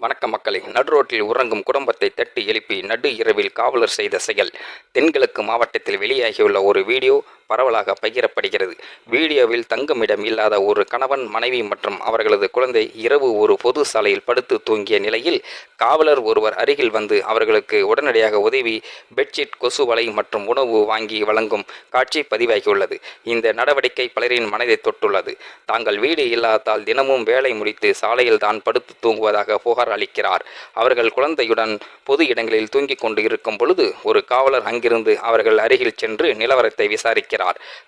வணக்கம் மக்களே. நடுரோட்டில் உறங்கும் குடும்பத்தை தட்டி எழுப்பி நடு இரவில் காவலர் செய்த செயல். தென்கிழக்கு மாவட்டத்தில் வெளியாகியுள்ள ஒரு வீடியோ பரவலாக பகிரப்படுகிறது. வீடியோவில் தங்குமிடம் இல்லாத ஒரு கணவன், மனைவி மற்றும் அவர்களது குழந்தை இரவு ஒரு பொது சாலையில் படுத்து தூங்கிய நிலையில் காவலர் ஒருவர் அருகில் வந்து அவர்களுக்கு உடனடியாக உதவி பெட்ஷீட், கொசு வலை மற்றும் உணவு வாங்கி வழங்கும் காட்சி பதிவாகியுள்ளது. இந்த நடவடிக்கை பலரின் மனதை தொட்டுள்ளது. தாங்கள் வீடு இல்லாததால் தினமும் வேலை முடித்து சாலையில் தான் படுத்து தூங்குவதாக புகார் அளிக்கிறார். அவர்கள் குழந்தையுடன் பொது இடங்களில் தூங்கிக் கொண்டு இருக்கும் பொழுது ஒரு காவலர் அங்கிருந்து அவர்கள் அருகில் சென்று நிலவரத்தை விசாரிக்கிறார்.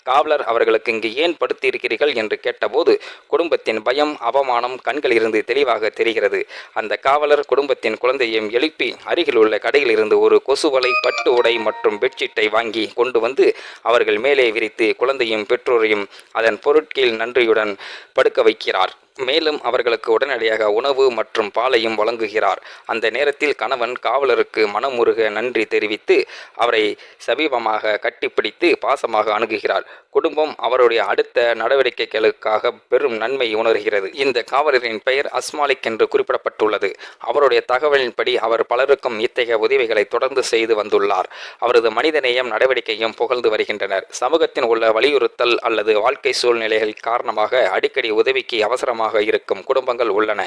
காவலர் அவர்களுக்கு இங்கு ஏன் படுத்திருக்கிறீர்கள் என்று கேட்டபோது குடும்பத்தின் பயம், அவமானம் கண்களிலிருந்து தெளிவாக தெரிகிறது. அந்த காவலர் குடும்பத்தின் குழந்தையையும் எழுப்பி அருகில் உள்ள கடையில் இருந்து ஒரு கொசுவலை, பட்டு உடை மற்றும் பெட்ஷீட்டை வாங்கி கொண்டு வந்து அவர்கள் மேலே விரித்து குழந்தையும் பெற்றோரையும் அதன் பொருட்களில் நன்றியுடன் படுக்க வைக்கிறார். மேலும் அவர்களுக்கு உடனடியாக உணவு மற்றும் பாலையும் வழங்குகிறார். அந்த நேரத்தில் கணவன் காவலருக்கு மனமுருக நன்றி தெரிவித்து அவரை சமீபமாக கட்டிப்பிடித்து பாசமாக அணுகுகிறார். குடும்பம் அவருடைய அடுத்த நடவடிக்கைகளுக்காக பெரும் நன்மை உணர்கிறது. இந்த காவலரின் பெயர் அஸ்மாலிக் என்று குறிப்பிடப்பட்டுள்ளது. அவருடைய தகவலின்படி அவர் பலருக்கும் இத்தகைய உதவிகளை தொடர்ந்து செய்து வந்துள்ளார். அவரது மனிதநேயம், நடவடிக்கையும் புகழ்ந்து வருகின்றனர். சமூகத்தின் உள்ள வலியுறுத்தல் அல்லது வாழ்க்கை சூழ்நிலைகள் காரணமாக அடிக்கடி உதவிக்கு அவசரமாக இருக்கும் குடும்பங்கள் உள்ளன.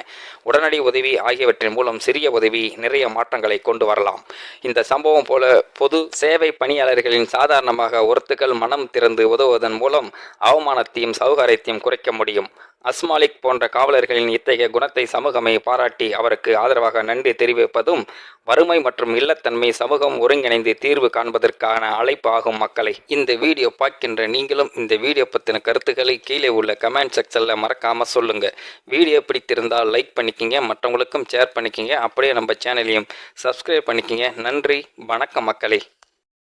உடனடி உதவி ஆகியவற்றின் மூலம் சிறிய உதவி நிறைய மாற்றங்களை கொண்டு வரலாம். இந்த சம்பவம் போல பொது சேவை பணியாளர்களின் சாதாரணமாக ஒருத்துக்கள் மனம் திறந்து உதவுவதன் மூலம் அவமானத்தையும் சௌகரியத்தையும் குறைக்க முடியும். அஸ்மாலிக் போன்ற காவலர்களின் இத்தகைய குணத்தை சமூகமே பாராட்டி அவருக்கு ஆதரவாக நன்றி தெரிவிப்பதும் வறுமை மற்றும் இல்லத்தன்மை சமூகம் ஒருங்கிணைந்து தீர்வு காண்பதற்கான அழைப்பு ஆகும். மக்களை, இந்த வீடியோ பார்க்கின்ற நீங்களும் இந்த வீடியோ பற்றின கருத்துக்களை கீழே உள்ள கமெண்ட் செக்ஷனில் மறக்காம சொல்லுங்க. வீடியோ பிடித்திருந்தால் லைக் பண்ணிக்கிங்க, மற்றவங்களுக்கும் ஷேர் பண்ணிக்கிங்க, அப்படியே நம்ம சேனலையும் சப்ஸ்கிரைப் பண்ணிக்கிங்க. நன்றி, வணக்கம் மக்களே.